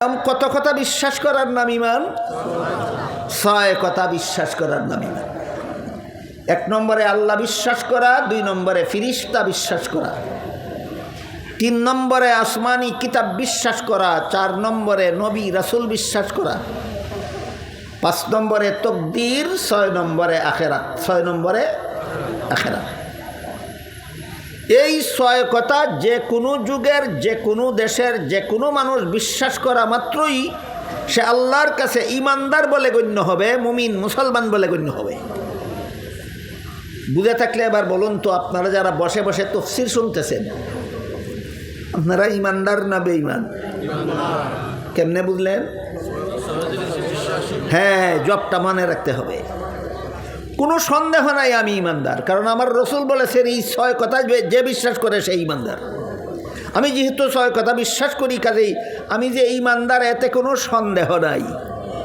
কত কথা বিশ্বাস করার নাম ঈমান? 6 কথা বিশ্বাস করার নাম ঈমান। 1 নম্বরে আল্লাহ বিশ্বাস করা, 2 নম্বরে ফিরিস্তা বিশ্বাস করা, 3 নম্বরে আসমানি কিতাব বিশ্বাস করা, 4 নম্বরে নবী রাসূল বিশ্বাস করা, 5 নম্বরে তাকদীর, 6 নম্বরে আখিরাত। 6 নম্বরে আখিরাত। এই 6 কথা যে কোনো যুগের, যে কোনো দেশের, যে কোনো মানুষ বিশ্বাস করা মাত্রই সে আল্লাহর কাছে ঈমানদার বলে গণ্য হবে, মুমিন মুসলমান বলে গণ্য হবে। বুঝে থাকলে এবার বলুন তো, আপনারা যারা বসে বসে তাফসীর শুনতেছেন, আপনারা ঈমানদার না বেঈমান? কেমনে বুঝলেন? হ্যাঁ, জবটা মনে রাখতে হবে। কোনো সন্দেহ নাই আমি ঈমানদার, কারণ আমার রসুল বলেছেন এই 6 কথা যে বিশ্বাস করে সে ঈমানদার। আমি যেহেতু 6 কথা বিশ্বাস করি, কাজেই আমি যে ঈমানদার এতে কোনো সন্দেহ নাই।